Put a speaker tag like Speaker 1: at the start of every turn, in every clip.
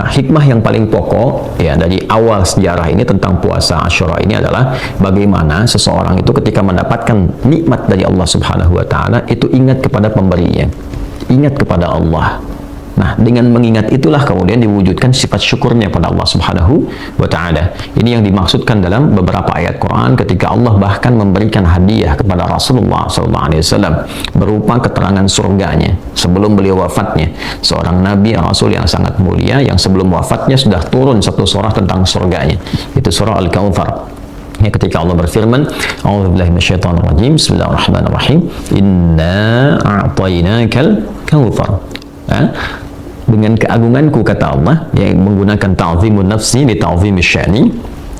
Speaker 1: hikmah yang paling pokok ya dari awal sejarah ini tentang puasa Asyura ini adalah bagaimana seseorang itu ketika mendapatkan nikmat dari Allah Subhanahu wa taala itu ingat kepada pemberinya, ingat kepada Allah. Nah, dengan mengingat itulah kemudian diwujudkan sifat syukurnya pada Allah Subhanahu wa taala. Ini yang dimaksudkan dalam beberapa ayat Quran ketika Allah bahkan memberikan hadiah kepada Rasulullah SAW berupa keterangan surganya sebelum beliau wafatnya. Seorang nabi rasul yang sangat mulia yang sebelum wafatnya sudah turun satu surah tentang surganya. Itu surah Al-Kautsar. Ya, ketika Allah berfirman, A'udzubillahi minasyaitonirrajim, Bismillahirrahmanirrahim, Inna a'tainakal kautsar. Dengan keagunganku, kata Allah, yang menggunakan ta'zimun nafsi di ta'zimi sya'ni,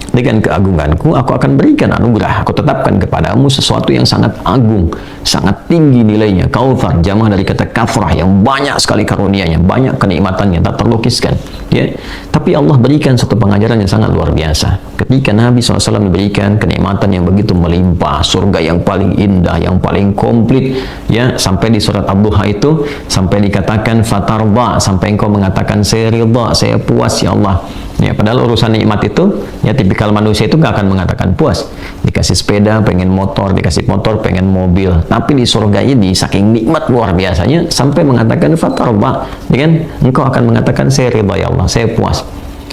Speaker 1: dengan keagunganku aku akan berikan anugerah, aku tetapkan kepadamu sesuatu yang sangat agung, sangat tinggi nilainya. Kautsar jamaah dari kata kafrah, yang banyak sekali karunia-Nya, banyak kenikmatannya tak terlukiskan ya. Tapi Allah berikan satu pengajaran yang sangat luar biasa ketika Nabi SAW diberikan kenikmatan yang begitu melimpah, surga yang paling indah, yang paling komplit ya, sampai di surat Ad-Duha itu sampai dikatakan fatarda, sampai engkau mengatakan saya ridha, saya puas ya Allah ya. Padahal urusan nikmat itu ya tipikal manusia itu gak akan mengatakan puas. Dikasih sepeda pengen motor, dikasih motor pengen mobil, tapi di surga ini saking nikmat luar biasanya sampai mengatakan fatarda, ya kan? Engkau akan mengatakan saya ridha ya Allah, saya puas.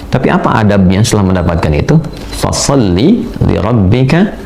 Speaker 1: Tapi apa adabnya setelah mendapatkan itu? Fasalli li rabbika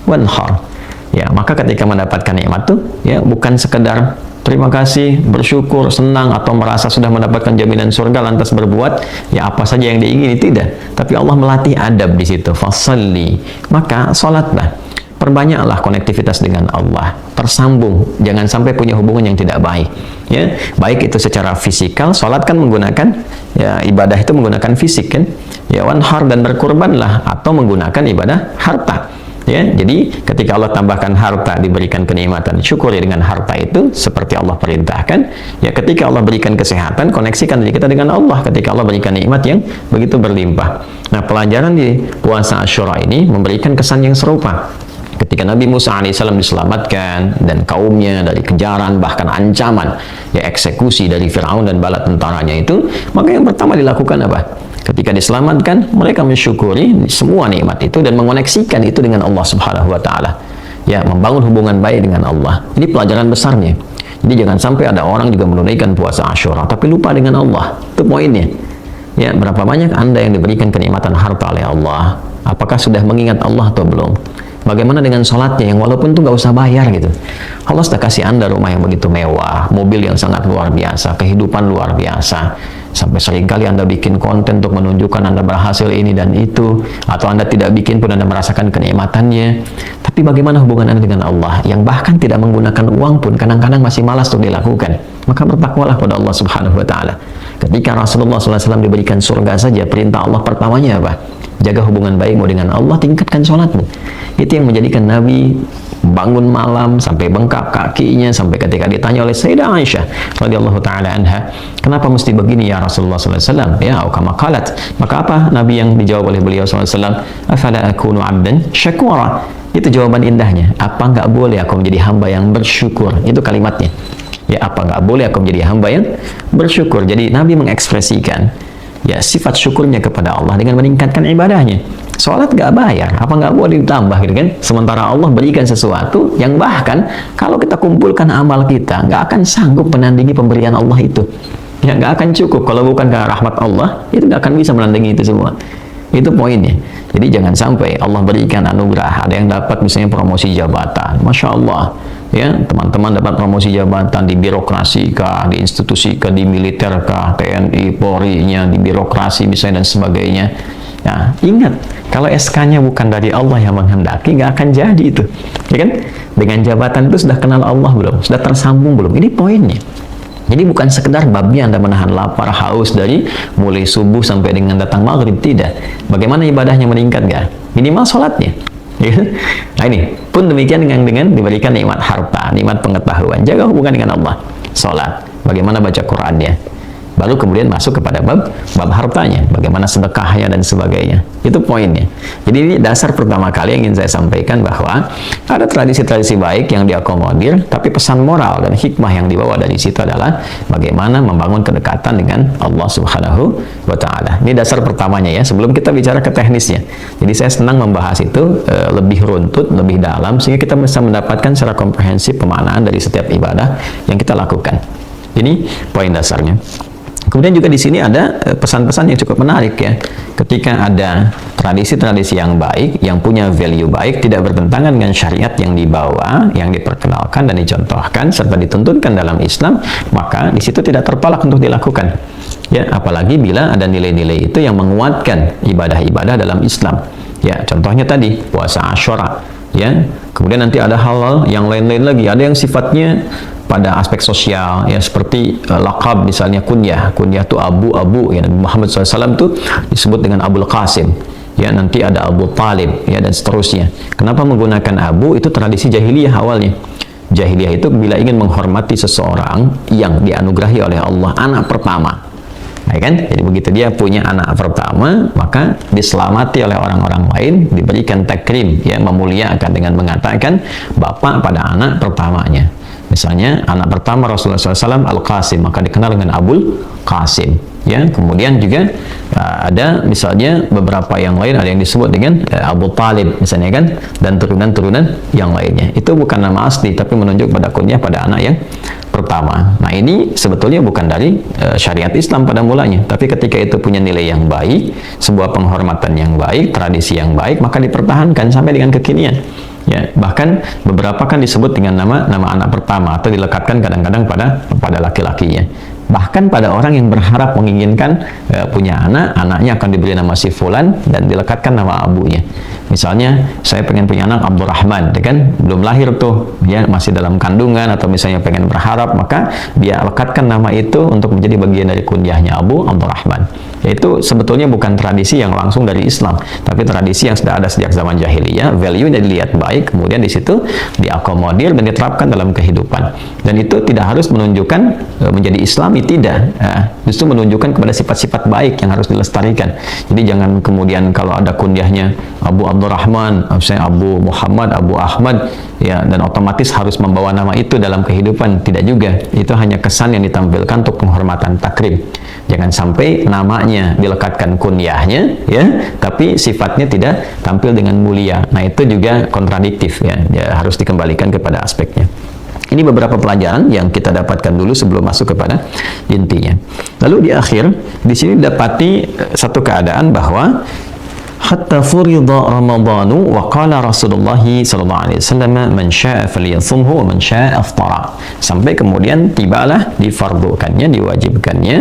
Speaker 1: wanhar. Ya, maka ketika mendapatkan nikmat itu ya bukan sekedar terima kasih, bersyukur, senang, atau merasa sudah mendapatkan jaminan surga lantas berbuat ya apa saja yang diingini, tidak. Tapi Allah melatih adab di situ. Fasalli, maka salatlah, perbanyaklah konektivitas dengan Allah, tersambung, jangan sampai punya hubungan yang tidak baik ya. Baik itu secara fisikal, salat kan menggunakan ya, ibadah itu menggunakan fisik kan ya, wanhar, dan berkurbanlah atau menggunakan ibadah harta ya. Jadi ketika Allah tambahkan harta, diberikan kenikmatan, syukuri dengan harta itu seperti Allah perintahkan ya. Ketika Allah berikan kesehatan, koneksikan diri kita dengan Allah ketika Allah berikan nikmat yang begitu berlimpah. Nah, pelajaran di puasa Asyura ini memberikan kesan yang serupa. Ketika Nabi Musa alaihissalam diselamatkan dan kaumnya dari kejaran bahkan ancaman ya eksekusi dari Firaun dan bala tentaranya itu, maka yang pertama dilakukan apa? Ketika diselamatkan, mereka mensyukuri semua nikmat itu dan mengoneksikan itu dengan Allah Subhanahu wa taala. Ya, membangun hubungan baik dengan Allah. Ini pelajaran besarnya. Jadi jangan sampai ada orang juga menunaikan puasa Asyura tapi lupa dengan Allah. Itu poinnya. Ya, berapa banyak Anda yang diberikan kenikmatan harta oleh Allah? Apakah sudah mengingat Allah atau belum? Bagaimana dengan sholatnya yang walaupun tuh gak usah bayar gitu? Allah sudah kasih Anda rumah yang begitu mewah, mobil yang sangat luar biasa, kehidupan luar biasa. Sampai seringkali Anda bikin konten untuk menunjukkan Anda berhasil ini dan itu, atau Anda tidak bikin pun Anda merasakan kenikmatannya. Tapi bagaimana hubungan Anda dengan Allah yang bahkan tidak menggunakan uang pun kadang-kadang masih malas untuk dilakukan? Maka bertakwalah pada Allah Subhanahu wa taala. Ketika Rasulullah SAW diberikan surga saja, perintah Allah pertamanya apa? Jaga hubungan baikmu dengan Allah, tingkatkan sholatmu. Itu yang menjadikan Nabi bangun malam sampai bengkak kakinya, sampai ketika ditanya oleh Sayyidah Aisyah radhiyallahu taala anha, kenapa mesti begini ya Rasulullah SAW? Ya, kama qalat. Maka apa Nabi yang dijawab oleh beliau SAW? Afala akunu abdan syakura. Itu jawaban indahnya. Apa nggak boleh aku menjadi hamba yang bersyukur? Itu kalimatnya. Ya, apa nggak boleh aku menjadi hamba yang bersyukur? Jadi Nabi mengekspresikan ya sifat syukurnya kepada Allah dengan meningkatkan ibadahnya. Sholat gak bayar, apa nggak boleh ditambah gitu kan? Sementara Allah berikan sesuatu yang bahkan kalau kita kumpulkan amal kita nggak akan sanggup menandingi pemberian Allah itu. Ya, nggak akan cukup. Kalau bukan karena rahmat Allah, itu nggak akan bisa menandingi itu semua. Itu poinnya. Jadi jangan sampai Allah berikan anugerah, ada yang dapat misalnya promosi jabatan, Masya Allah ya, teman-teman dapat promosi jabatan di birokrasi kah, di institusi kah, di militer kah, TNI, Polri-nya, di birokrasi misalnya dan sebagainya. Nah, ingat, kalau SK-nya bukan dari Allah yang menghendaki, nggak akan jadi itu, ya kan? Dengan jabatan itu sudah kenal Allah belum? Sudah tersambung belum? Ini poinnya. Jadi bukan sekedar babnya Anda menahan lapar, haus dari mulai subuh sampai dengan datang maghrib, tidak. Bagaimana ibadahnya meningkat nggak? Minimal sholatnya. Nah, ini pun demikian dengan diberikan nikmat harta, nikmat pengetahuan. Jaga hubungan dengan Allah. Sholat. Bagaimana baca Qurannya? Baru kemudian masuk kepada bab hartanya, bagaimana sedekahnya dan sebagainya. Itu poinnya. Jadi ini dasar pertama kali yang ingin saya sampaikan, bahwa ada tradisi-tradisi baik yang diakomodir, tapi pesan moral dan hikmah yang dibawa dari situ adalah bagaimana membangun kedekatan dengan Allah Subhanahu wa Ta'ala. Ini dasar pertamanya ya, sebelum kita bicara ke teknisnya. Jadi saya senang membahas itu lebih runtut, lebih dalam, sehingga kita bisa mendapatkan secara komprehensif pemaknaan dari setiap ibadah yang kita lakukan. Ini poin dasarnya. Kemudian juga di sini ada pesan-pesan yang cukup menarik ya. Ketika ada tradisi-tradisi yang baik, yang punya value baik, tidak bertentangan dengan syariat yang dibawa, yang diperkenalkan dan dicontohkan serta dituntunkan dalam Islam, maka di situ tidak terpalak untuk dilakukan. Ya, apalagi bila ada nilai-nilai itu yang menguatkan ibadah-ibadah dalam Islam. Ya, contohnya tadi puasa Asyura. Ya, kemudian nanti ada hal-hal yang lain-lain lagi. Ada yang sifatnya pada aspek sosial ya, seperti laqab misalnya kunyah itu Abu ya, Nabi Muhammad SAW itu disebut dengan Abul Qasim ya, nanti ada Abu Talib ya, dan seterusnya. Kenapa menggunakan Abu? Itu tradisi jahiliyah awalnya. Jahiliyah itu bila ingin menghormati seseorang yang dianugerahi oleh Allah anak pertama, ya kan? Jadi begitu dia punya anak pertama, maka diselamati oleh orang-orang lain, diberikan takrim ya, memuliakan dengan mengatakan bapak pada anak pertamanya. Misalnya anak pertama Rasulullah SAW Al-Qasim, maka dikenal dengan Abul Qasim ya. Kemudian juga ada misalnya beberapa yang lain, ada yang disebut dengan Abu Talib misalnya kan, dan turunan-turunan yang lainnya. Itu bukan nama asli, tapi menunjuk pada kunyah pada anak yang pertama. Nah ini sebetulnya bukan dari syariat Islam pada mulanya, tapi ketika itu punya nilai yang baik, sebuah penghormatan yang baik, tradisi yang baik, maka dipertahankan sampai dengan kekinian. Ya, bahkan beberapa kan disebut dengan nama anak pertama, atau dilekatkan kadang-kadang pada laki-lakinya. Bahkan pada orang yang berharap menginginkan punya anaknya akan diberi nama si fulan dan dilekatkan nama abunya. Misalnya saya pengen punya anak Abdurrahman, kan belum lahir tuh, ya masih dalam kandungan, atau misalnya pengen berharap, maka dia lekatkan nama itu untuk menjadi bagian dari kunyahnya Abu Abdurrahman. Itu sebetulnya bukan tradisi yang langsung dari Islam, tapi tradisi yang sudah ada sejak zaman jahiliyah. Value-nya dilihat baik, kemudian di situ diakomodir dan diterapkan dalam kehidupan. Dan itu tidak harus menunjukkan menjadi Islami, tidak. Justru menunjukkan kepada sifat-sifat baik yang harus dilestarikan. Jadi jangan kemudian kalau ada kunyahnya Abu Abdurrahman, misalnya Abu Muhammad, Abu Ahmad, ya, dan otomatis harus membawa nama itu dalam kehidupan. Tidak juga. Itu hanya kesan yang ditampilkan untuk penghormatan, takrim. Jangan sampai namanya dilekatkan kunyahnya, ya, tapi sifatnya tidak tampil dengan mulia. Nah, itu juga kontradiktif, ya, harus dikembalikan kepada aspeknya. Ini beberapa pelajaran yang kita dapatkan dulu sebelum masuk kepada intinya. Lalu di akhir, di sini dapati satu keadaan bahwa hatta furida Ramadhanu wa qala Rasulullah sallallahu alaihi wasallam man syaa'a falyasumhu wa man syaa'a aftara. Sampai kemudian tibalah difardukannya, diwajibkannya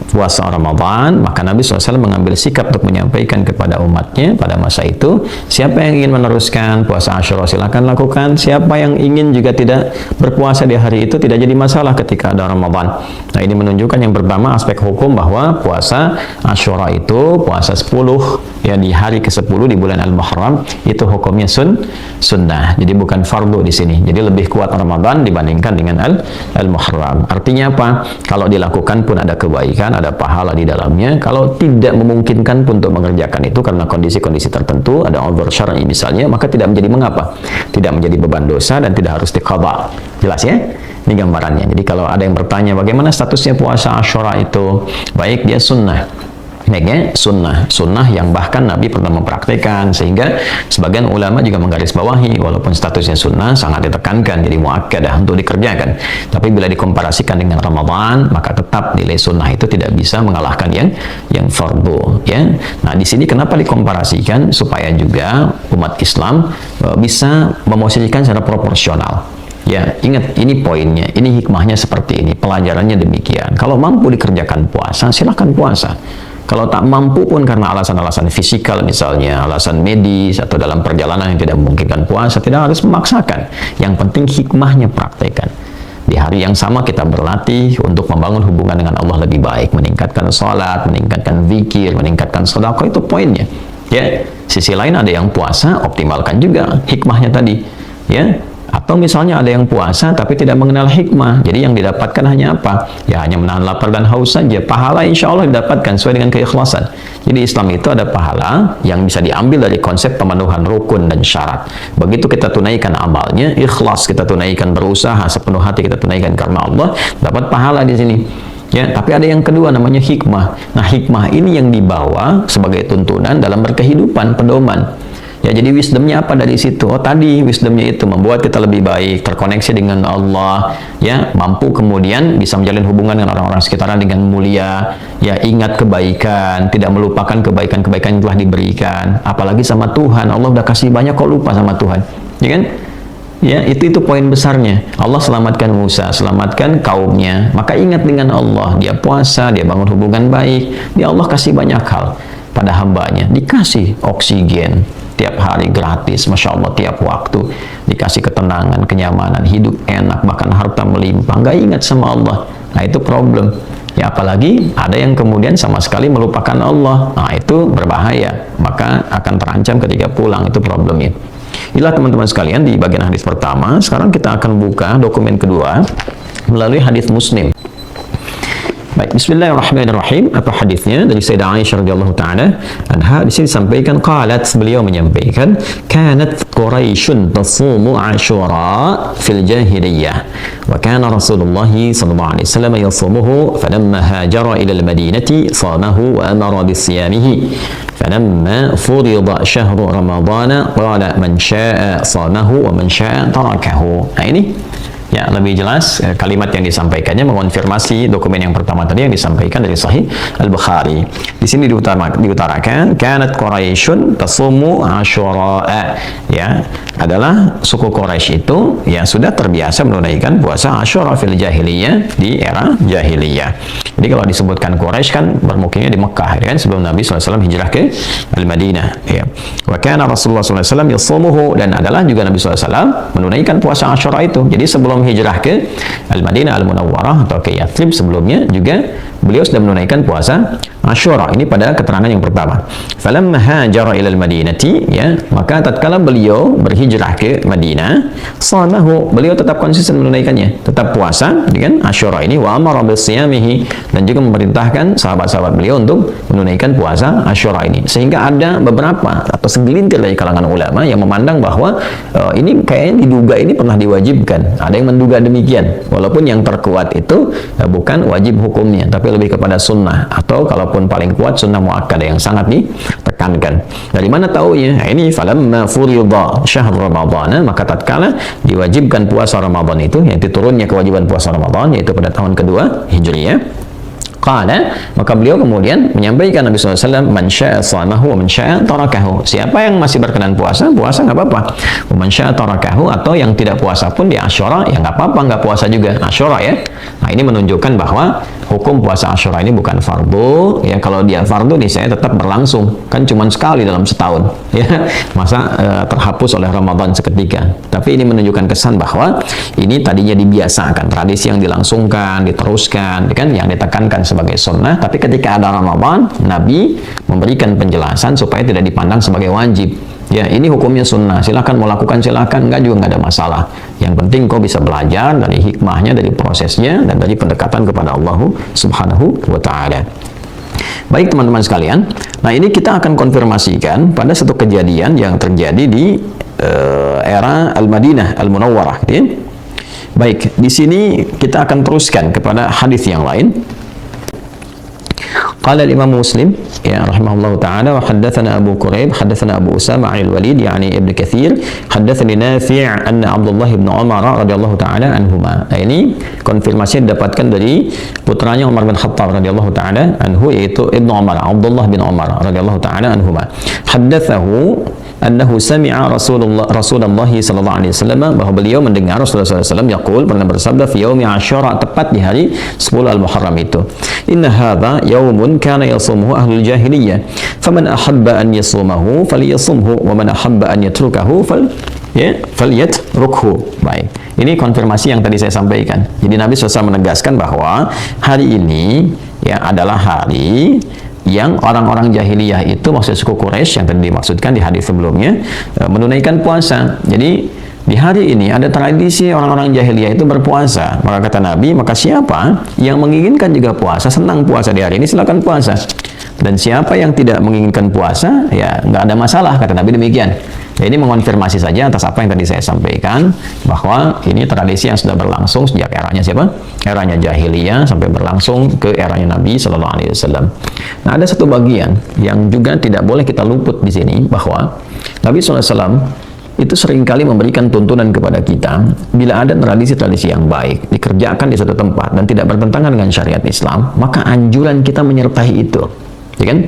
Speaker 1: puasa Ramadan, maka Nabi SAW mengambil sikap untuk menyampaikan kepada umatnya pada masa itu, siapa yang ingin meneruskan puasa Asyura silakan lakukan, siapa yang ingin juga tidak berpuasa di hari itu tidak jadi masalah ketika ada Ramadan. Nah, ini menunjukkan yang pertama aspek hukum bahwa puasa Asyura itu puasa 10 ya, di hari ke-10 di bulan Al-Muharram, itu hukumnya sunnah. Jadi bukan fardu di sini. Jadi lebih kuat Ramadan dibandingkan dengan Al-Muharram. Artinya apa? Kalau dilakukan pun ada kebaikan, ada pahala di dalamnya. Kalau tidak memungkinkan pun untuk mengerjakan itu karena kondisi-kondisi tertentu, ada uzur syar'i misalnya, maka tidak menjadi mengapa. Tidak menjadi beban dosa dan tidak harus diqadha. Jelas ya? Ini gambarannya. Jadi kalau ada yang bertanya bagaimana statusnya puasa Asyura itu, baik dia sunnah. Baiknya sunnah yang bahkan Nabi pernah mempraktikkan, sehingga sebagian ulama juga menggarisbawahi walaupun statusnya sunnah sangat ditekankan jadi muakkadah untuk dikerjakan. Tapi bila dikomparasikan dengan Ramadan, maka tetap nilai sunnah itu tidak bisa mengalahkan yang fardu, ya. Nah, di sini kenapa dikomparasikan? Supaya juga umat Islam bisa memosisikan secara proporsional. Ya, ingat ini poinnya, ini hikmahnya seperti ini, pelajarannya demikian. Kalau mampu dikerjakan puasa, silakan puasa. Kalau tak mampu pun karena alasan-alasan fisikal misalnya, alasan medis, atau dalam perjalanan yang tidak memungkinkan puasa, tidak harus memaksakan. Yang penting hikmahnya praktekkan. Di hari yang sama kita berlatih untuk membangun hubungan dengan Allah lebih baik, meningkatkan sholat, meningkatkan zikir, meningkatkan sedekah, itu poinnya. Ya, sisi lain ada yang puasa, optimalkan juga hikmahnya tadi. Ya, Atau misalnya ada yang puasa tapi tidak mengenal hikmah, jadi yang didapatkan hanya apa? Ya hanya menahan lapar dan haus saja. Pahala insya Allah didapatkan sesuai dengan keikhlasan. Jadi Islam itu ada pahala yang bisa diambil dari konsep pemenuhan rukun dan syarat. Begitu kita tunaikan amalnya, ikhlas kita tunaikan, berusaha sepenuh hati kita tunaikan karena Allah, dapat pahala di sini. Ya, tapi ada yang kedua namanya hikmah. Nah, hikmah ini yang dibawa sebagai tuntunan dalam berkehidupan, pedoman. Ya, jadi wisdomnya apa dari situ? Oh, tadi wisdomnya itu membuat kita lebih baik, terkoneksi dengan Allah, ya, mampu kemudian bisa menjalin hubungan dengan orang-orang sekitarnya dengan mulia, ya, ingat kebaikan, tidak melupakan kebaikan-kebaikan yang telah diberikan, apalagi sama Tuhan. Allah udah kasih banyak kok lupa sama Tuhan, ya kan? Ya, itu poin besarnya. Allah selamatkan Musa, selamatkan kaumnya, maka ingat dengan Allah, dia puasa, dia bangun hubungan baik, dia Allah kasih banyak hal pada hambanya, dikasih oksigen tiap hari gratis, Masya Allah, tiap waktu dikasih ketenangan, kenyamanan, hidup enak, bahkan harta melimpah, nggak ingat sama Allah. Nah, itu problem. Ya, apalagi ada yang kemudian sama sekali melupakan Allah. Nah, itu berbahaya, maka akan terancam ketika pulang, itu problemnya. Inilah teman-teman sekalian di bagian hadis pertama. Sekarang kita akan buka dokumen kedua melalui hadis Muslim. Baik, bismillahirrahmanirrahim. Apa hadisnya? Dari Sayyidah Aisyah radhiyallahu taala anha, di sini disampaikan qalat, beliau menyampaikan, kanat Quraisyun tasumu Ashura fil jahiliyah wa kana Rasulullah sallallahu alaihi wasallam yasumuhu falamma hajara ila al-Madinati samahu wa amara bisiyamihi falamma furida syahru Ramadhan qala man syaa'a samahu wa man syaa'a tarakahu. Nah, ini ya, lebih jelas kalimat yang disampaikannya mengonfirmasi dokumen yang pertama tadi yang disampaikan dari Sahih Al-Bukhari. Di sini diutarakan kanat Quraisyun tasumu Asyura, ya, adalah suku Quraisy itu yang sudah terbiasa menunaikan puasa Asyura fil jahiliyah, di era jahiliyah. Jadi kalau disebutkan Quraisy kan bermukimnya di Mekah, ya kan, sebelum Nabi SAW hijrah ke Al-Madinah, ya. Wa kana Rasulullah SAW yasumuhu, dan adalah juga Nabi SAW menunaikan puasa Asyura itu. Jadi sebelum hijrah ke Al-Madinah Al-Munawwarah atau ke Yathrib sebelumnya juga beliau sudah menunaikan puasa Asyura. Ini pada keterangan yang pertama. Falamma hajara ila al-Madinati, ya, maka tatkala beliau berhijrah ke Madinah, shamahu, beliau tetap konsisten menunaikannya, tetap puasa dengan Asyura ini, wa amara bisiyamihi, dan juga memerintahkan sahabat-sahabat beliau untuk menunaikan puasa Asyura ini. Sehingga ada beberapa atau segelintir dari kalangan ulama yang memandang bahwa ini kayaknya diduga ini pernah diwajibkan. Ada yang menduga demikian, walaupun yang terkuat itu bukan wajib hukumnya, tapi lebih kepada sunnah, atau kalaupun paling kuat sunnah muakkadah yang sangat ditekankan. Dari mana taunya? Nah, ini falamma furida syahr Ramadhan, maka tatkala diwajibkan puasa Ramadan itu, yang diturunnya kewajiban puasa Ramadan, yaitu pada tahun kedua Hijriyah, qala, maka beliau kemudian menyampaikan Nabi SAW, man syaa shamahu wa man syaa tarakahu. Siapa yang masih berkenan puasa, puasa nggak apa-apa. Wa man syaa tarakahu, atau yang tidak puasa pun di Asyura, ya nggak apa-apa, nggak puasa juga Asyura, ya. Nah, ini menunjukkan bahwa hukum puasa Asyura ini bukan fardu, ya. Kalau dia fardu nih, saya tetap berlangsung, kan cuma sekali dalam setahun, ya. Masa terhapus oleh Ramadan seketika. Tapi ini menunjukkan kesan bahwa ini tadinya dibiasakan, tradisi yang dilangsungkan, diteruskan, kan, yang ditekankan sebagai sunnah, tapi ketika ada Ramadan, Nabi memberikan penjelasan supaya tidak dipandang sebagai wajib. Ya, ini hukumnya sunnah, silakan mau lakukan, silakan, enggak juga nggak ada masalah. Yang penting kau bisa belajar dari hikmahnya, dari prosesnya, dan dari pendekatan kepada Allah Subhanahu wa Ta'ala. Baik teman-teman sekalian, nah ini kita akan konfirmasikan pada satu kejadian yang terjadi di era Al-Madinah Al-Munawwarah, ya. Baik, di sini kita akan teruskan kepada hadis yang lain. قال الإمام مسلم يا رحمه الله تعالى وحدثنا أبو كريب حدثنا أبو أسامة عن الوليد يعني ابن كثير حدثني نافع أن عبد الله بن عمر رضي الله تعالى عنهما. Ini konfirmasi didapatkan dari putranya Umar bin Khattab radhiyallahu taala anhu, yaitu Ibnu Umar, Abdullah bin Umar radhiyallahu taala anhuma. Haddatsahu annahu sami'a Rasulullah sallallahu alaihi wasallam, bahwa beliau mendengar Rasulullah sallallahu alaihi wasallam yaqul, pernah bersabda, fi yaumi Asyura, tepat di hari 10 Al-Muharram itu, inna hadza yaumun kana yasumuhu ahlul jahiliyah faman ahabba an yasumahu falyasumhu wa man ahabba an yatrukahu falyatrukhu. Baik, ini konfirmasi yang tadi saya sampaikan. Jadi Nabi SAW menegaskan bahwa hari ini, ya, adalah hari yang orang-orang jahiliyah itu, maksud suku Quraisy yang tadi dimaksudkan di hadis sebelumnya, menunaikan puasa. Jadi Di hari ini ada tradisi orang-orang jahiliyah itu berpuasa. Maka kata Nabi, maka siapa yang menginginkan juga puasa, senang puasa di hari ini, silakan puasa. Dan siapa yang tidak menginginkan puasa, ya nggak ada masalah, kata Nabi demikian. Ya, ini mengonfirmasi saja atas apa yang tadi saya sampaikan, bahwa ini tradisi yang sudah berlangsung sejak eranya siapa? Eranya jahiliyah sampai berlangsung ke eranya Nabi Shallallahu Alaihi Wasallam. Nah, ada satu bagian yang juga tidak boleh kita luput di sini, bahwa Nabi Shallallahu Alaihi Wasallam itu seringkali memberikan tuntunan kepada kita, bila ada tradisi-tradisi yang baik dikerjakan di suatu tempat dan tidak bertentangan dengan syariat Islam, maka anjuran kita menyertai itu, ya kan?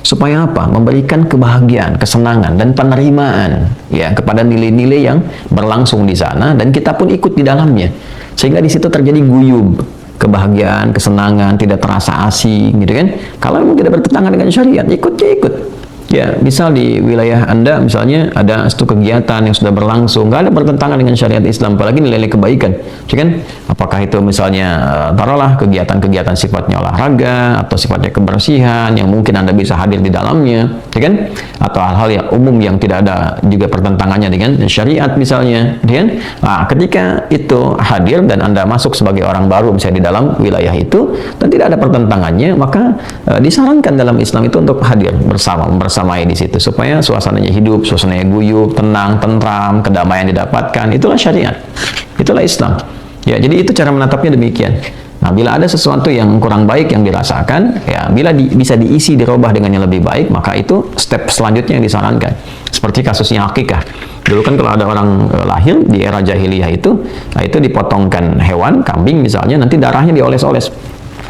Speaker 1: Supaya apa? Memberikan kebahagiaan, kesenangan dan penerimaan ya kepada nilai-nilai yang berlangsung di sana, dan kita pun ikut di dalamnya, sehingga di situ terjadi guyub, kebahagiaan, kesenangan, tidak terasa asing, gitu kan? Kalau memang tidak bertentangan dengan syariat, ikut. Ya, misal di wilayah Anda misalnya ada satu kegiatan yang sudah berlangsung, nggak ada bertentangan dengan syariat Islam, apalagi nilai-nilai kebaikan, ya kan? Apakah itu misalnya taruhlah kegiatan-kegiatan sifatnya olahraga atau sifatnya kebersihan yang mungkin Anda bisa hadir di dalamnya, ya kan? Atau hal-hal yang umum yang tidak ada juga pertentangannya dengan syariat misalnya, ya kan? Nah, ketika itu hadir dan Anda masuk sebagai orang baru misalnya di dalam wilayah itu dan tidak ada pertentangannya, maka disarankan dalam Islam itu untuk hadir bersamai di situ, supaya suasananya hidup, suasananya guyup, tenang, tentram, kedamaian didapatkan. Itulah syariat, itulah Islam. Ya, jadi itu cara menatapnya demikian. Nah, bila ada sesuatu yang kurang baik yang dirasakan, ya bila bisa diisi, dirubah dengan yang lebih baik, maka itu step selanjutnya yang disarankan. Seperti kasusnya akikah. Dulu kan kalau ada orang lahir di era jahiliyah itu, nah itu dipotongkan hewan, kambing misalnya, nanti darahnya dioles-oles.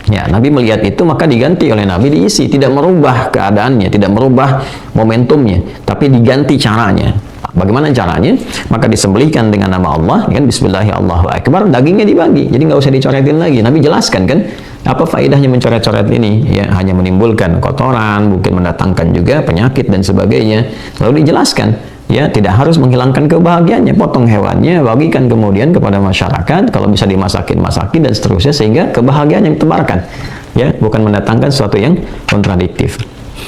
Speaker 1: Ya, Nabi melihat itu maka diganti oleh Nabi, diisi, tidak merubah keadaannya, tidak merubah momentumnya, tapi diganti caranya. Bagaimana caranya? Maka disembelihkan dengan nama Allah, kan, Bismillahirrahmanirrahim, dagingnya dibagi, jadi nggak usah dicoretin lagi. Nabi jelaskan kan, apa faedahnya mencoret-coret ini? Ya, hanya menimbulkan kotoran, mungkin mendatangkan juga penyakit dan sebagainya. Lalu dijelaskan, ya, tidak harus menghilangkan kebahagiaannya, potong hewannya, bagikan kemudian kepada masyarakat, kalau bisa dimasakin dan seterusnya, sehingga kebahagiaan yang ditebarkan, ya, bukan mendatangkan sesuatu yang kontradiktif.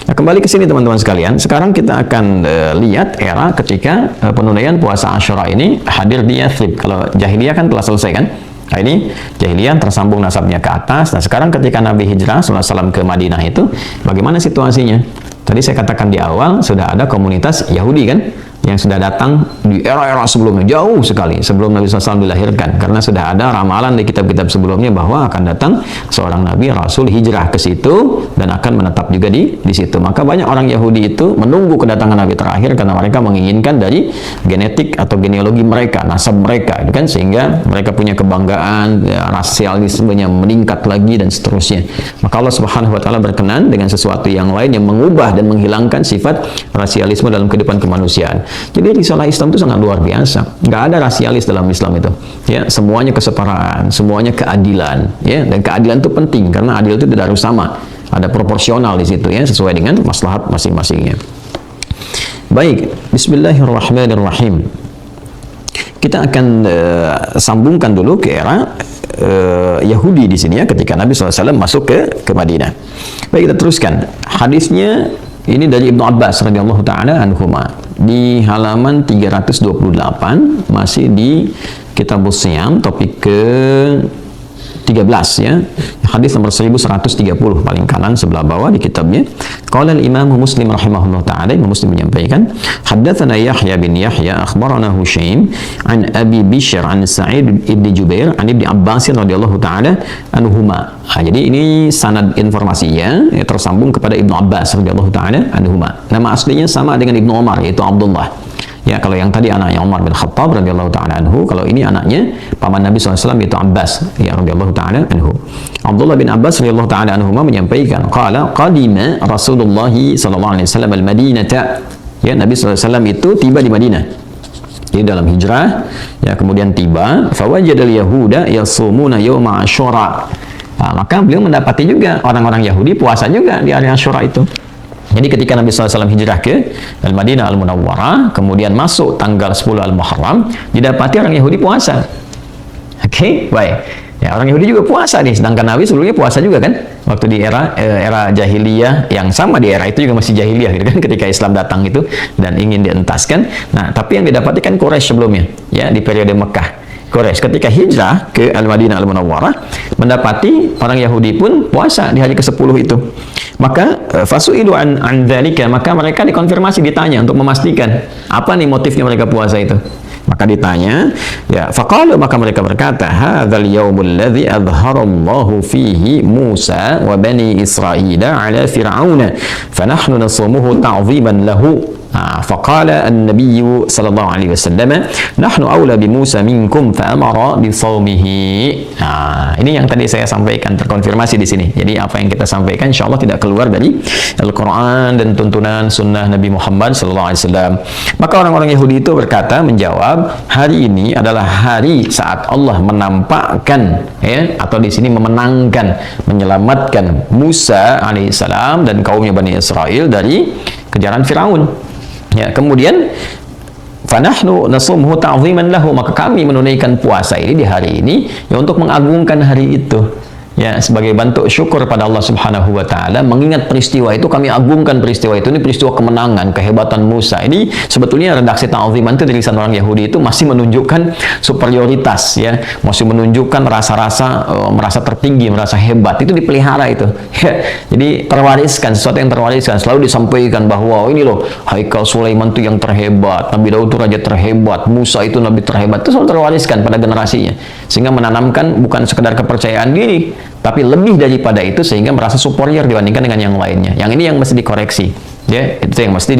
Speaker 1: Nah, kembali ke sini teman-teman sekalian, sekarang kita akan lihat era ketika penunaian puasa Asyura ini hadir di Yathrib. Kalau jahiliyah kan telah selesai kan? Nah, ini jahiliyah tersambung nasabnya ke atas. Nah, sekarang ketika Nabi hijrah SAW ke Madinah itu, bagaimana situasinya? Tadi saya katakan di awal, sudah ada komunitas Yahudi kan, yang sudah datang di era-era sebelumnya, jauh sekali sebelum Nabi SAW dilahirkan, karena sudah ada ramalan di kitab-kitab sebelumnya bahwa akan datang seorang Nabi Rasul hijrah ke situ dan akan menetap juga di situ. Maka banyak orang Yahudi itu menunggu kedatangan Nabi terakhir karena mereka menginginkan dari genetik atau genealogi mereka, nasab mereka, kan, sehingga mereka punya kebanggaan, ya, rasialismenya meningkat lagi dan seterusnya. Maka Allah Subhanahu Wa Taala berkenan dengan sesuatu yang lain yang mengubah dan menghilangkan sifat rasialisme dalam kehidupan kemanusiaan. Jadi risalah Islam itu sangat luar biasa. Nggak ada rasialis dalam Islam itu. Ya, semuanya kesetaraan, semuanya keadilan. Ya, dan keadilan itu penting karena adil itu tidak harus sama. Ada proporsional di situ, ya, sesuai dengan maslahat masing-masingnya. Baik, Bismillahirrahmanirrahim. Kita akan sambungkan dulu ke era Yahudi di sini, ya, ketika Nabi SAW masuk ke Madinah. Baik, kita teruskan. Hadisnya ini dari Ibnu Abbas radhiyallahu taala anhuma di halaman 328, masih di Kitabus Shiyam, topik ke 13, ya. Hadis nomor 1130 paling kanan sebelah bawah di kitabnya. Qala al-Imam Muslim rahimahullah taala, Imam Muslim menyampaikan, haddatsana Yahya bin Yahya akhbarana Hushaim an Abi Bishr an Sa'id ibn Jubair an Ibnu Abbas radhiyallahu taala anhuma. Jadi ini sanad informasinya, ya, tersambung kepada Ibnu Abbas radhiyallahu taala anhuma. Nama aslinya sama dengan Ibnu Umar, yaitu Abdullah. Ya, kalau yang tadi anaknya Umar bin Khattab radhiyallahu taala anhu, kalau ini anaknya paman Nabi SAW, yaitu Abbas, ya, radhiyallahu taala anhu. Abdullah bin Abbas radhiyallahu taala anhu menyampaikan, qala qadima Rasulullah sallallahu alaihi wasallam al-Madinata. Ya, Nabi SAW itu tiba di Madinah. Jadi dalam hijrah, ya, kemudian tiba, fawajadal yahuda yasumuna yawma Asyura. Nah, maka beliau mendapati juga orang-orang Yahudi puasa juga di hari Asyura itu. Jadi ketika Nabi SAW hijrah ke Al-Madinah Al-Munawwarah, kemudian masuk tanggal 10 Al-Muharram, didapati orang Yahudi puasa. Oke, baik. Ya, orang Yahudi juga puasa nih, sedangkan Nabi sebelumnya puasa juga kan, waktu di era jahiliyah yang sama, di era itu juga masih jahiliyah gitu kan, ketika Islam datang itu dan ingin dientaskan. Nah, tapi yang didapati kan Quraisy sebelumnya, ya, di periode Mekah. Quraisy ketika hijrah ke Al-Madinah Al-Munawwarah mendapati orang Yahudi pun puasa di hari ke-10 itu. Maka fasu'ilu an dzalika, maka mereka dikonfirmasi, ditanya untuk memastikan apa nih motifnya mereka puasa itu. Maka ditanya, ya, faqalu, maka mereka berkata, hadzal yaumul ladzi adharallahu fihi Musa wa bani Israila ala fir'auna fanahnu nasumuhu ta'ziman lahu. Faqala an-nabiy sallallahu alaihi wasallam, nahnu aula bi Musa minkum fa amara bi shaumihi. Ini yang tadi saya sampaikan, terkonfirmasi di sini. Jadi apa yang kita sampaikan insyaallah tidak keluar dari Al-Qur'an dan tuntunan sunnah Nabi Muhammad sallallahu alaihi wasallam. Maka orang-orang Yahudi itu berkata, menjawab, hari ini adalah hari saat Allah menampakkan, ya, atau di sini memenangkan, menyelamatkan Musa alaihissalam dan kaumnya Bani Israel dari kejaran Firaun. Ya, kemudian fanahnu nasumhu ta'ziman lahu, maka kami menunaikan puasa ini di hari ini ya, untuk mengagungkan hari itu, ya, sebagai bentuk syukur pada Allah Subhanahu wa taala, mengingat peristiwa itu, kami agungkan peristiwa itu. Ini peristiwa kemenangan, kehebatan Musa. Ini sebetulnya redaksi ta'ziman itu dari lisan orang Yahudi itu masih menunjukkan superioritas, ya, masih menunjukkan rasa-rasa merasa tertinggi, merasa hebat. Itu dipelihara itu. Ya. Jadi terwariskan, sesuatu yang terwariskan, selalu disampaikan bahwa ini loh, Haikal Sulaiman itu yang terhebat, Nabi Daud itu raja terhebat, Musa itu nabi terhebat. Itu selalu terwariskan pada generasinya, sehingga menanamkan bukan sekedar kepercayaan diri, tapi lebih daripada itu, sehingga merasa superior dibandingkan dengan yang lainnya. Yang ini yang mesti dikoreksi, ya, itu yang mesti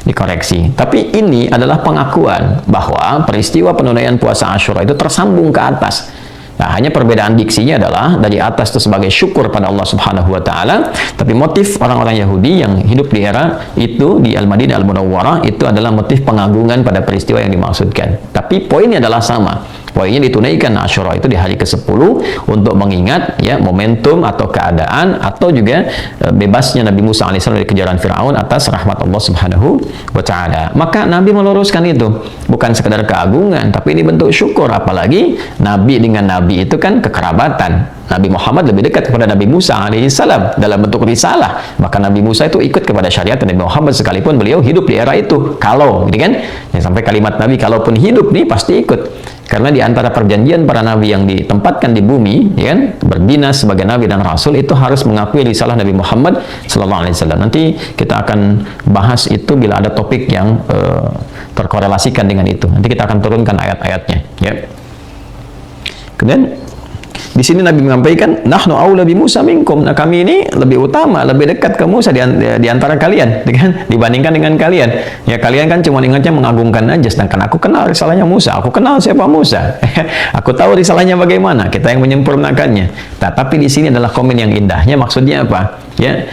Speaker 1: dikoreksi. Tapi ini adalah pengakuan bahwa peristiwa penunaian puasa Asyura itu tersambung ke atas. Nah, hanya perbedaan diksinya adalah dari atas itu sebagai syukur pada Allah Subhanahu wa taala, tapi motif orang-orang Yahudi yang hidup di era itu di Al-Madinah Al-Munawwarah itu adalah motif pengagungan pada peristiwa yang dimaksudkan. Tapi poinnya adalah sama. Poinnya ditunaikan Asyura itu di hari ke-10 untuk mengingat, ya, momentum atau keadaan atau juga bebasnya Nabi Musa alaihissalam dari kejaran Firaun atas rahmat Allah Subhanahu wa taala. Maka Nabi meluruskan itu, bukan sekedar keagungan, tapi ini bentuk syukur. Apalagi Nabi dengan Nabi itu kan kekerabatan. Nabi Muhammad lebih dekat kepada Nabi Musa alaihissalam dalam bentuk risalah. Maka Nabi Musa itu ikut kepada syariat Nabi Muhammad sekalipun beliau hidup di era itu. Kalau, gitu kan? Ya, sampai kalimat Nabi, kalaupun hidup nih pasti ikut. Karena di antara perjanjian para nabi yang ditempatkan di bumi, ya kan, berdinas sebagai nabi dan rasul, itu harus mengakui risalah Nabi Muhammad sallallahu alaihi wasallam. Nanti kita akan bahas itu bila ada topik yang terkorelasikan dengan itu. Nanti kita akan turunkan ayat-ayatnya, ya. Kemudian di sini Nabi menyampaikan, nahnu aula bi Musa minkum. Nah, kami ini lebih utama, lebih dekat ke Musa di antara kalian, kan? Dibandingkan dengan kalian. Ya, kalian kan cuma ingatnya mengagungkan aja, sedangkan aku kenal risalahnya Musa. Aku kenal siapa Musa. Aku tahu risalahnya bagaimana. Kita yang menyempurnakannya. Nah, tapi di sini adalah komen yang indahnya. Maksudnya apa? Ya,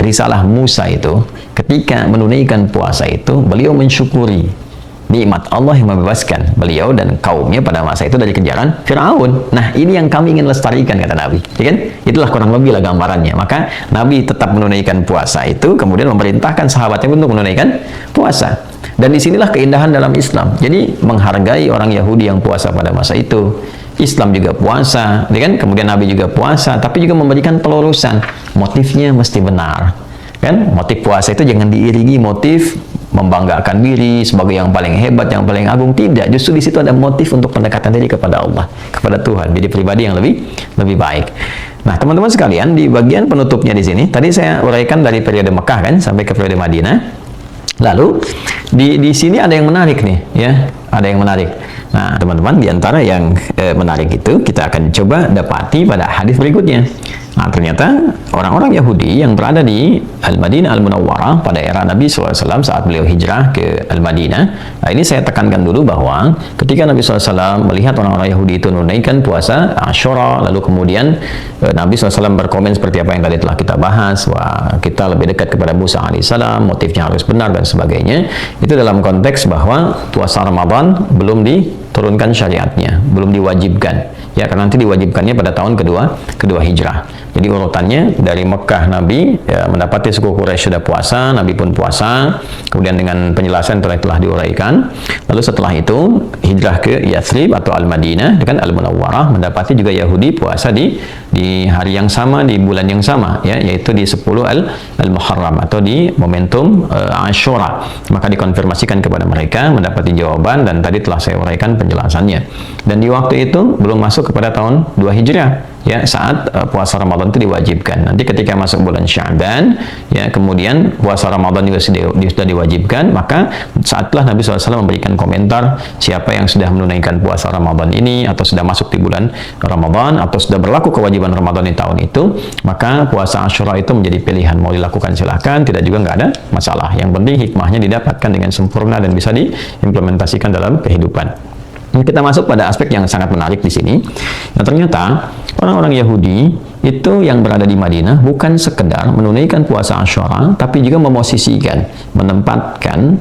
Speaker 1: risalah Musa itu ketika menunaikan puasa itu beliau mensyukuri nikmat Allah yang membebaskan beliau dan kaumnya pada masa itu dari kejaran Firaun. Nah, ini yang kami ingin lestarikan, kata Nabi, ya kan? Itulah kurang lebih lah gambarannya. Maka Nabi tetap menunaikan puasa itu, kemudian memerintahkan sahabatnya untuk menunaikan puasa. Dan disinilah keindahan dalam Islam. Jadi menghargai orang Yahudi yang puasa pada masa itu. Islam juga puasa, ya kan? Kemudian Nabi juga puasa, tapi juga memberikan pelurusan. Motifnya mesti benar, kan? Motif puasa itu jangan diiringi motif membanggakan diri sebagai yang paling hebat, yang paling agung. Tidak, justru di situ ada motif untuk pendekatan diri kepada Allah, kepada Tuhan, jadi pribadi yang lebih baik. Nah, teman-teman sekalian, di bagian penutupnya di sini tadi saya uraikan dari periode Mekah kan sampai ke periode Madinah. Lalu di sini ada yang menarik nih, ya, ada yang menarik. Nah, teman-teman, di antara yang menarik itu kita akan coba dapati pada hadis berikutnya. Nah, ternyata orang-orang Yahudi yang berada di Al-Madinah Al-Munawwarah pada era Nabi SAW saat beliau hijrah ke Al-Madinah. Nah, ini saya tekankan dulu bahwa ketika Nabi SAW melihat orang-orang Yahudi itu menunaikan puasa Asyura, lalu kemudian Nabi SAW berkomen seperti apa yang tadi telah kita bahas, wah, kita lebih dekat kepada Musa alaihissalam, motifnya harus benar dan sebagainya. Itu dalam konteks bahwa puasa Ramadan belum diturunkan syariatnya, belum diwajibkan. Ya, karena nanti diwajibkannya pada tahun kedua hijrah. Jadi urutannya dari Mekah Nabi ya, mendapati suku Quraisy sudah puasa, Nabi pun puasa. Kemudian dengan penjelasan telah diuraikan. Lalu setelah itu hijrah ke Yathrib atau Al-Madinah dengan Al-Munawwarah, mendapati juga Yahudi puasa di hari yang sama, di bulan yang sama ya, yaitu di 10 Al-Muharram atau di momentum Ashura. Maka dikonfirmasikan kepada mereka, mendapati jawaban, dan tadi telah saya uraikan penjelasannya. Dan di waktu itu belum masuk kepada tahun 2 Hijriah ya, saat puasa Ramadan itu diwajibkan. Nanti ketika masuk bulan Sya'ban ya, kemudian puasa Ramadan juga sudah diwajibkan, maka saatlah Nabi SAW memberikan komentar siapa yang sudah menunaikan puasa Ramadan ini, atau sudah masuk di bulan Ramadan, atau sudah berlaku kewajiban Ramadan di tahun itu, maka puasa Asyura itu menjadi pilihan. Mau dilakukan silahkan, tidak juga nggak ada masalah. Yang penting hikmahnya didapatkan dengan sempurna dan bisa diimplementasikan dalam kehidupan. Kita masuk pada aspek yang sangat menarik di sini. Nah, ternyata orang-orang Yahudi itu yang berada di Madinah bukan sekedar menunaikan puasa Asyura, tapi juga memosisikan, menempatkan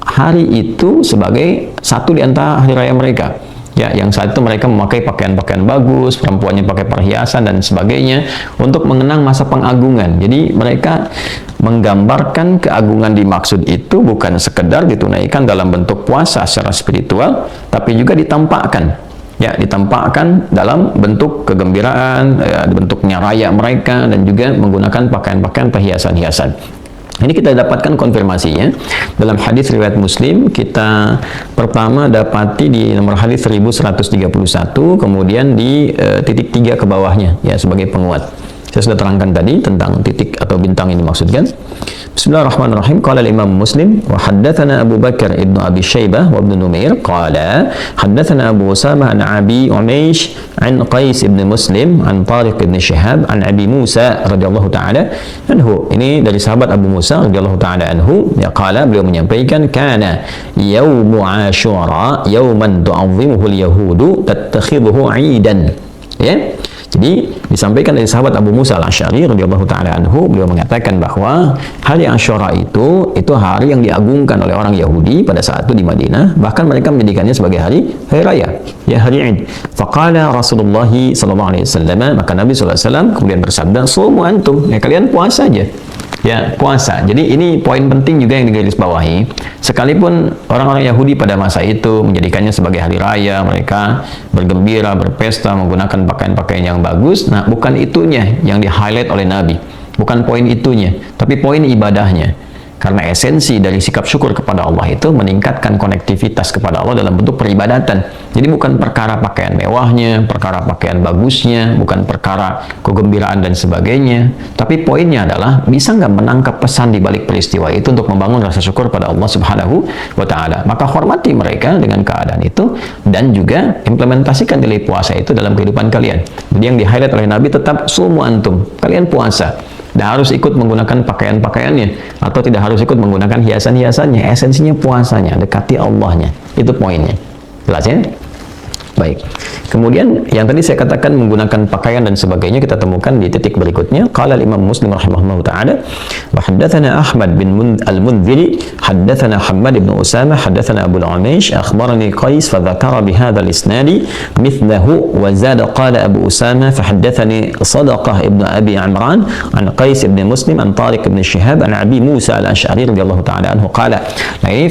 Speaker 1: hari itu sebagai satu di antara hari raya mereka. Ya, yang saat itu mereka memakai pakaian-pakaian bagus, perempuannya pakai perhiasan dan sebagainya untuk mengenang masa pengagungan. Jadi mereka menggambarkan keagungan dimaksud itu bukan sekedar ditunaikan dalam bentuk puasa secara spiritual, tapi juga ditampakkan. Ya, ditampakkan dalam bentuk kegembiraan, ya, bentuknya raya mereka, dan juga menggunakan pakaian-pakaian perhiasan-hiasan. Ini kita dapatkan konfirmasinya dalam hadis riwayat Muslim. Kita pertama dapati di nomor hadis 1131, kemudian di titik 3 ke bawahnya ya, sebagai penguat. Saya sudah terangkan tadi tentang titik atau bintang ini maksudkan. Bismillahirrahmanirrahim. Qala al-Imam Muslim wa haddatsana Abu Bakar ibnu Abi Syaibah wa ibnu Numair qala haddatsana Abu Usamah an Abi Umaysh an Qais ibn Muslim an Tariq ibn Shihab an Abi Musa radhiyallahu taala anhu. Ini dari sahabat Abu Musa radhiyallahu taala anhu, ya, qala, beliau menyampaikan, kana yaumu Asyura yauman tu'azzimuhu al-yahudu tattakhidhuhu 'idan. Ya. Jadi disampaikan dari sahabat Abu Musa al-Asy'ari radhiyallahu taala anhu, beliau mengatakan bahwa hari Asyura itu hari yang diagungkan oleh orang Yahudi pada saat itu di Madinah, bahkan mereka menjadikannya sebagai hari raya, ya, hari Id. Faqala Rasulullah sallallahu alaihi wasallam, maka Nabi sallallahu alaihi wasallam kemudian bersabda, "Sumu antum," ya, kalian puasa aja. Ya, puasa. Jadi ini poin penting juga yang digarisbawahi. Sekalipun orang-orang Yahudi pada masa itu menjadikannya sebagai hari raya, mereka bergembira, berpesta, menggunakan pakaian-pakaian yang bagus. Nah, bukan itunya yang di-highlight oleh Nabi. Bukan poin itunya, tapi poin ibadahnya. Karena esensi dari sikap syukur kepada Allah itu meningkatkan konektivitas kepada Allah dalam bentuk peribadatan. Jadi bukan perkara pakaian mewahnya, perkara pakaian bagusnya, bukan perkara kegembiraan dan sebagainya. Tapi poinnya adalah bisa nggak menangkap pesan di balik peristiwa itu untuk membangun rasa syukur pada Allah Subhanahu wa Ta'ala. Maka hormati mereka dengan keadaan itu, dan juga implementasikan nilai puasa itu dalam kehidupan kalian. Jadi yang di-highlight oleh Nabi tetap sumu antum, kalian puasa. Tidak harus ikut menggunakan pakaian-pakaiannya, atau tidak harus ikut menggunakan hiasan-hiasannya. Esensinya puasanya, dekati Allahnya. Itu poinnya. Jelas ya? Baik. Kemudian yang tadi saya katakan menggunakan pakaian dan sebagainya, kita temukan di titik berikutnya. Qala al-Imam Muslim rahimahullahu taala wa haddatsana Ahmad bin al-Mundhiri haddatsana Hammad bin Usamah haddatsana Abu al-Umaysh akhbarani Qais fa dzakara bi hadzal isnad mithlahu wa zada qala Abu Usamah fa haddatsani Sadaqah ibn Abi Amran an Qais ibn Muslim an Tariq ibn Shihab an Abi Musa al-Asy'ari radhiyallahu taala anhu qala. Nah, ini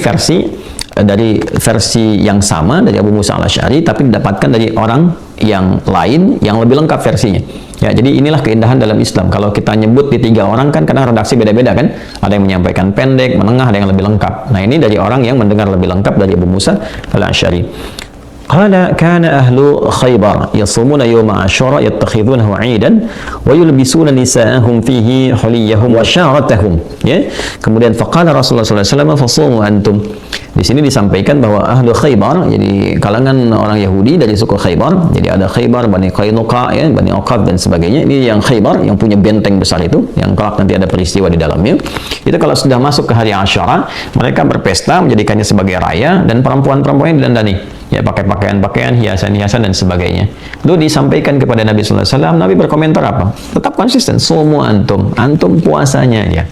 Speaker 1: versi yang sama dari Abu Musa al-Asy'ari, tapi didapatkan dari orang yang lain yang lebih lengkap versinya. Ya, jadi inilah keindahan dalam Islam. Kalau kita nyebut di 3 orang kan kadang redaksi beda-beda kan. Ada yang menyampaikan pendek, menengah, ada yang lebih lengkap. Nah, ini dari orang yang mendengar lebih lengkap dari Abu Musa al-Asy'ari. Qala kana ahlu Khaybar yasumuna yawma Asyura yattakhidunahu 'idan wa yulbisuna nisa'ahum fihi huliyahum wa syaratahum. Ya. Kemudian faqala Rasulullah sallallahu alaihi wasallam fasumu antum. Di sini disampaikan bahwa ahlu Khaybar, jadi kalangan orang Yahudi dari suku Khaybar. Jadi ada Khaybar, Bani Qainuqa, ya, Bani Uqad dan sebagainya. Ini yang Khaybar yang punya benteng besar itu, yang kelak nanti ada peristiwa di dalamnya. Itu kalau sudah masuk ke hari Asyura, mereka berpesta menjadikannya sebagai raya, dan perempuan-perempuan didandani. Ya, pakai pakaian-pakaian, hiasan-hiasan dan sebagainya. Lalu disampaikan kepada Nabi sallallahu alaihi wasallam, Nabi berkomentar apa? Tetap konsisten, sumu antum puasanya ya.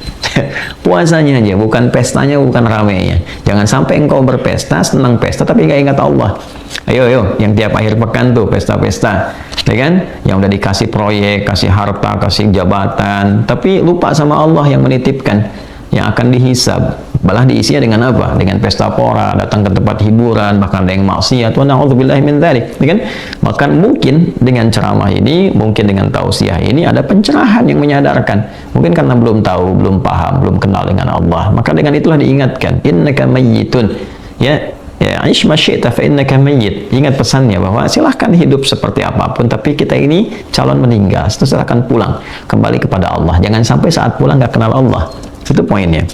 Speaker 1: puasanya aja, bukan pestanya, bukan ramenya. Jangan sampai engkau berpesta, senang pesta, tapi nggak ingat Allah. Ayo, yang tiap akhir pekan tuh pesta-pesta, ya kan? Yang udah dikasih proyek, kasih harta, kasih jabatan, tapi lupa sama Allah yang menitipkan, yang akan dihisab. Malah diisinya dengan apa? Dengan pesta pora, datang ke tempat hiburan, bahkan ada yang maksiat. Wa na'udzubillahi min dzalik, ya kan? Maka mungkin dengan ceramah ini, mungkin dengan tausiah ini ada pencerahan yang menyadarkan. Mungkin karena belum tahu, belum paham, belum kenal dengan Allah. Maka dengan itulah diingatkan, innaka mayyitun. Ya, aish ma syi'ta fa innaka mayyit. Ingat pesannya bahwa silahkan hidup seperti apapun, tapi kita ini calon meninggal. Silahkan pulang kembali kepada Allah. Jangan sampai saat pulang nggak kenal Allah. Itu poinnya.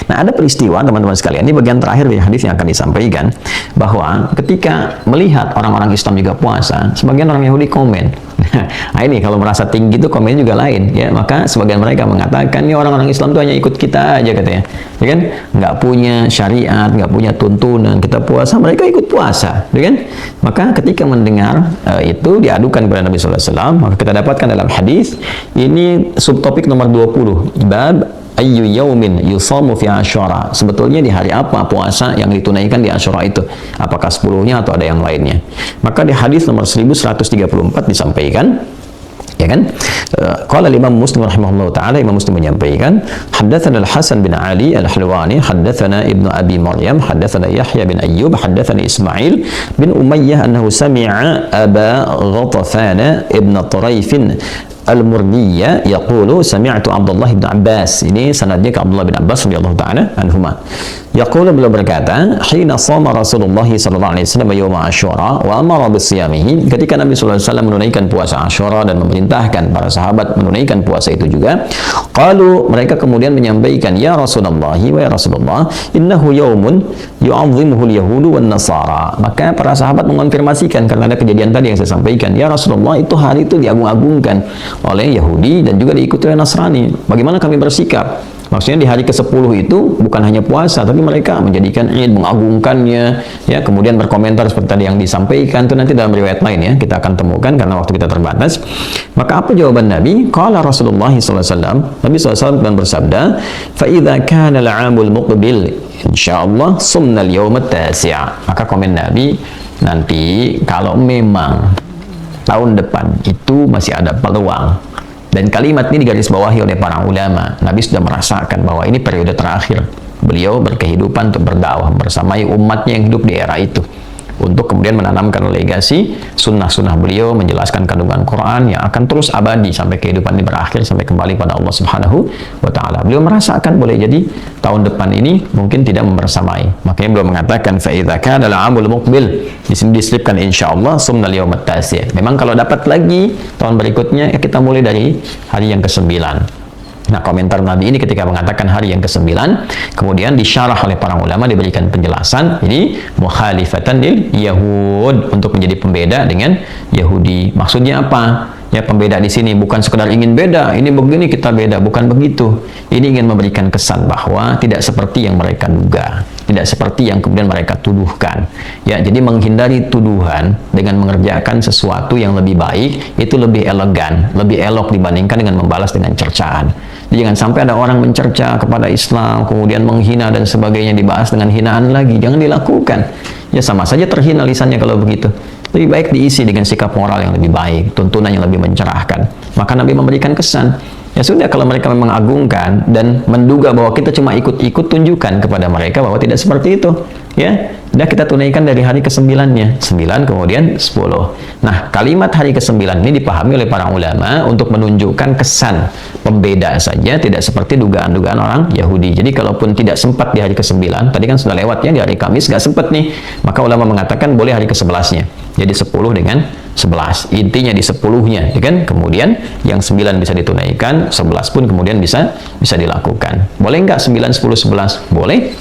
Speaker 1: Nah, ada peristiwa teman-teman sekalian, ini bagian terakhir dari hadis yang akan disampaikan, bahwa ketika melihat orang-orang Islam juga puasa, sebagian orang Yahudi komen. Nah, ini kalau merasa tinggi itu komen juga lain, ya. Maka sebagian mereka mengatakan, ini orang-orang Islam itu hanya ikut kita aja, katanya, ya kan? Nggak punya syariat, nggak punya tuntunan, kita puasa, mereka ikut puasa, ya kan? Maka ketika mendengar itu diadukan kepada Nabi SAW, maka kita dapatkan dalam hadis ini subtopik nomor 20, bab ayyu yaumin yusamu fi Asyura. Sebetulnya di hari apa puasa yang ditunaikan di Asyura itu? Apakah 10-nya atau ada yang lainnya? Maka di hadis nomor 1134 disampaikan, ya kan? Qala Imam Muslim rahimahullah taala, Imam Muslim menyampaikan, haddatsana Al-Hasan bin Ali Al-Hulwani, haddatsana Ibnu Abi Maryam, haddatsana Yahya bin Ayyub, haddatsana Ismail bin Umayyah annahu sami'a Aba Ghatafan ibn Turaif Al-Murniyya yaqulu sami'tu Abdullah bin Abbas. Ini sanadnya ke Abdullah bin Abbas radhiyallahu ta'ala anhuma. Yaqulu, beliau berkata, hina shama Rasulullah sallallahu alaihi wasallam yaum Asyura wa amara bisiyamihi. Ketika Nabi sallallahu alaihi wasallam menunaikan puasa Asyura dan memerintahkan para sahabat menunaikan puasa itu juga, qalu, mereka kemudian menyampaikan, ya Rasulullah, wa ya Rasulullah, innahu yaumun yu'azzimuhu al-yahudu wan nasara. Maka para sahabat mengonfirmasikan, karena ada kejadian tadi yang saya sampaikan, ya Rasulullah, itu hari itu diagung-agungkan oleh Yahudi dan juga diikuti oleh Nasrani. Bagaimana kami bersikap? Maksudnya di hari ke-10 itu bukan hanya puasa, tapi mereka menjadikan Id, mengagungkannya, ya. Kemudian berkomentar seperti tadi yang disampaikan, itu nanti dalam riwayat lain, ya, kita akan temukan karena waktu kita terbatas. Maka apa jawaban Nabi? Qala Rasulullah SAW, Nabi SAW dan bersabda, fa idza kana al-'amul muqbil insyaallah sumna al-yawm at-tasi'. Maka komen Nabi, nanti kalau memang tahun depan itu masih ada peluang, dan kalimat ini digarisbawahi oleh para ulama, Nabi sudah merasakan bahwa ini periode terakhir beliau berkehidupan untuk berdakwah bersamai umatnya yang hidup di era itu, untuk kemudian menanamkan legasi sunnah-sunnah beliau, menjelaskan kandungan Quran yang akan terus abadi sampai kehidupan ini berakhir, sampai kembali pada Allah Subhanahu wa ta'ala. Beliau merasakan boleh jadi tahun depan ini mungkin tidak membersamai, makanya beliau mengatakan fa idza kana al-'amul muqbil, di sini diselipkan insyaallah sumnal yawmat tasi'. Memang kalau dapat lagi tahun berikutnya, ya kita mulai dari hari yang ke-9. Nah, komentar Nabi ini ketika mengatakan hari yang ke-9, kemudian disyarah oleh para ulama, diberikan penjelasan, ini mukhalifatan lil Yahud, untuk menjadi pembeda dengan Yahudi. Maksudnya apa? Ya, pembeda di sini bukan sekedar ingin beda, ini begini kita beda, bukan begitu. Ini ingin memberikan kesan bahwa tidak seperti yang mereka duga, tidak seperti yang kemudian mereka tuduhkan. Ya, jadi menghindari tuduhan dengan mengerjakan sesuatu yang lebih baik, itu lebih elegan, lebih elok dibandingkan dengan membalas dengan cercaan. Jadi jangan sampai ada orang mencerca kepada Islam, kemudian menghina dan sebagainya, dibahas dengan hinaan lagi. Jangan dilakukan. Ya, sama saja terhina lisannya kalau begitu. Lebih baik diisi dengan sikap moral yang lebih baik, tuntunan yang lebih mencerahkan. Maka Nabi memberikan kesan, ya sudah, kalau mereka memang agungkan dan menduga bahwa kita cuma ikut-ikut, tunjukkan kepada mereka bahwa tidak seperti itu, ya. Sudah, kita tunaikan dari hari ke-9-nya, 9 kemudian 10. Nah, kalimat hari ke-9 ini dipahami oleh para ulama untuk menunjukkan kesan pembeda saja, tidak seperti dugaan-dugaan orang Yahudi. Jadi kalaupun tidak sempat di hari ke-9, tadi kan sudah lewat, ya, di hari Kamis nggak sempat nih, maka ulama mengatakan boleh hari ke-11-nya. Jadi 10 dengan 11. Intinya di 10-nya, ya kan? Kemudian yang 9 bisa ditunaikan, 11 pun kemudian bisa dilakukan. Boleh nggak 9, 10, 11? Boleh.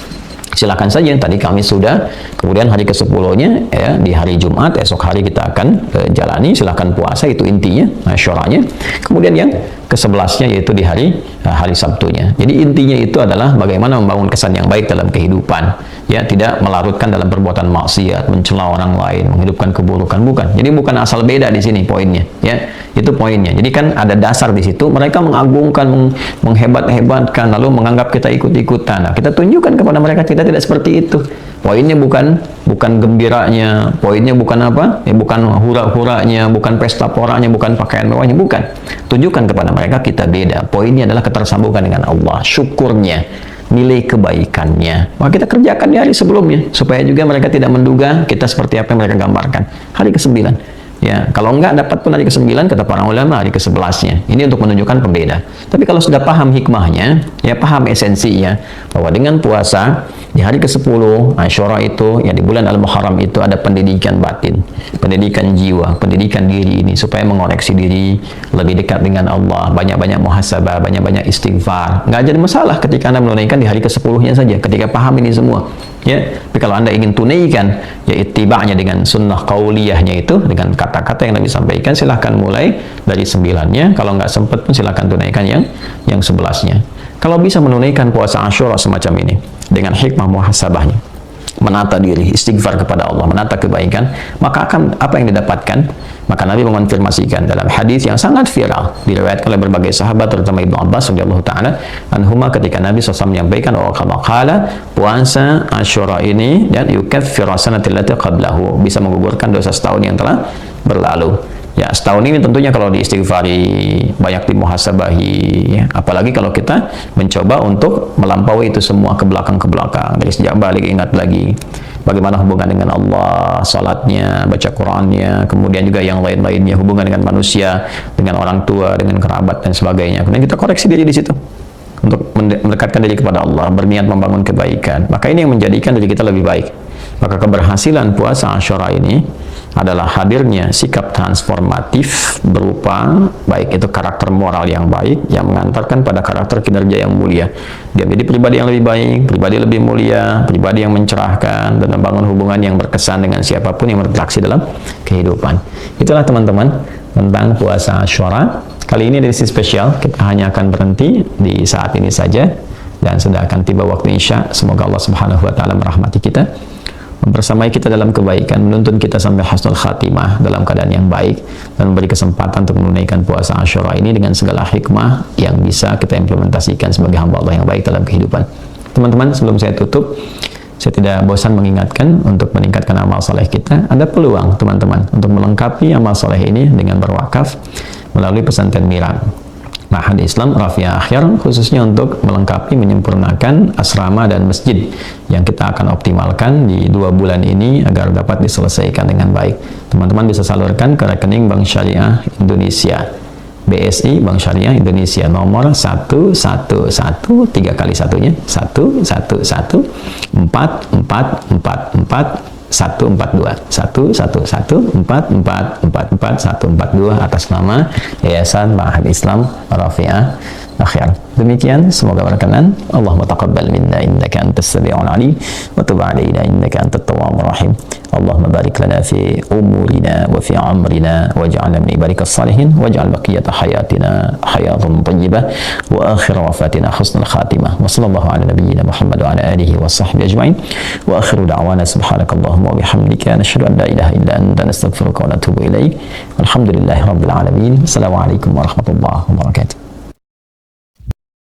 Speaker 1: Silakan saja, tadi Kamis sudah, kemudian hari ke-10-nya ya, di hari Jumat, esok hari kita akan jalani, silakan puasa, itu intinya, Asyuranya. Kemudian yang ke-11-nya yaitu di hari Sabtunya. Jadi intinya itu adalah bagaimana membangun kesan yang baik dalam kehidupan, ya, tidak melarutkan dalam perbuatan maksiat, mencela orang lain, menghidupkan keburukan, bukan. Jadi bukan asal beda di sini poinnya, ya. Itu poinnya. Jadi kan ada dasar di situ, mereka mengagungkan, menghebat-hebatkan, lalu menganggap kita ikut-ikutan. Nah, kita tunjukkan kepada mereka kita tidak seperti itu. Poinnya bukan gembiranya, poinnya bukan apa? Ya, bukan hura-huranya, bukan pesta poranya, bukan pakaian mewahnya, bukan. Tunjukkan kepada mereka kita beda. Poinnya adalah ketersambungan dengan Allah, syukurnya, nilai kebaikannya. Maka kita kerjakan di hari sebelumnya supaya juga mereka tidak menduga kita seperti apa yang mereka gambarkan. Hari ke-9. Ya, kalau enggak dapat pun hari ke-9, kata para ulama hari ke-11-nya. Ini untuk menunjukkan pembeda. Tapi kalau sudah paham hikmahnya, ya paham esensinya, bahwa dengan puasa di hari ke-10 Asyura itu, ya di bulan Al-Muharram itu ada pendidikan batin, pendidikan jiwa, pendidikan diri ini supaya mengoreksi diri, lebih dekat dengan Allah, banyak-banyak muhasabah, banyak-banyak istighfar. Enggak jadi masalah ketika Anda menunaikan di hari ke-10-nya saja, ketika paham ini semua. Ya, tapi kalau Anda ingin tunaikan ya ittiba'nya dengan sunnah qauliyahnya itu, dengan kata-kata yang Nabi sampaikan, silahkan mulai dari 9-nya. Kalau nggak sempat pun silahkan tunaikan yang 11-nya. Kalau bisa menunaikan puasa Asyura semacam ini dengan hikmah muhasabahnya, menata diri, istighfar kepada Allah, menata kebaikan, maka akan apa yang didapatkan? Maka Nabi mengonfirmasikan dalam hadis yang sangat viral, diriwayatkan oleh berbagai sahabat, terutama Ibnu Abbas radhiyallahu taala anhuma, ketika Nabi SAW menyampaikan, "Wa qala puasa Asyura ini dan yukaffiru sanata allati qablahu," bisa menggugurkan dosa setahun yang telah berlalu. Ya, setahun ini tentunya kalau diistighfari, banyak dimuhasabahi, ya. Apalagi kalau kita mencoba untuk melampaui itu semua ke belakang, dari sejak balik, ingat lagi bagaimana hubungan dengan Allah, salatnya, baca Qur'annya, kemudian juga yang lain-lainnya, hubungan dengan manusia, dengan orang tua, dengan kerabat dan sebagainya. Kemudian kita koreksi diri di situ untuk mendekatkan diri kepada Allah, berniat membangun kebaikan. Maka ini yang menjadikan diri kita lebih baik. Maka keberhasilan puasa Asyura ini adalah hadirnya sikap transformatif berupa baik itu karakter moral yang baik yang mengantarkan pada karakter kinerja yang mulia. Dia menjadi pribadi yang lebih baik, pribadi lebih mulia, pribadi yang mencerahkan dan membangun hubungan yang berkesan dengan siapapun yang berinteraksi dalam kehidupan. Itulah teman-teman tentang puasa Asyura. Kali ini edisi spesial, kita hanya akan berhenti di saat ini saja dan sudah akan tiba waktu Isya. Semoga Allah Subhanahu wa taala merahmati kita, membersamai kita dalam kebaikan, menuntun kita sampai husnul khatimah dalam keadaan yang baik, dan memberi kesempatan untuk menunaikan puasa Asyura ini dengan segala hikmah yang bisa kita implementasikan sebagai hamba Allah yang baik dalam kehidupan. Teman-teman, sebelum saya tutup, saya tidak bosan mengingatkan untuk meningkatkan amal soleh kita. Ada peluang teman-teman untuk melengkapi amal soleh ini dengan berwakaf melalui pesantren Miran Ma'had Islam Rafiah Akhir, khususnya untuk melengkapi, menyempurnakan asrama dan masjid yang kita akan optimalkan di 2 bulan ini agar dapat diselesaikan dengan baik. Teman-teman bisa salurkan ke rekening Bank Syariah Indonesia, BSI Bank Syariah Indonesia, nomor 111 3 kali satunya 111 4444 142 111 atas nama Yayasan Ma'had Islam Rafiah Akhir. Demikian, semoga berkenan. Allahumma taqabbal minna innaka antas sami'ul alim wa tub 'alaina innaka antat tawwabur rahim. Allahumma barik lana fi umurina wa fi amrina waj'alna min ibadikas salihin waj'al baqiyata hayatina hayatan thayyibah wa akhir wafatina husnul khatimah. Wa sallallahu ala nabiyyina Muhammad wa ala alihi wa sahbihi ajma'in. Wa akhiru da'wana subhanakallahumma wa bihamdika nashhadu an la ilaha illa anta nastaghfiruka wa natubu ilaik. Alhamdulillahirabbil alamin. Assalamualaikum warahmatullahi wabarakatuh.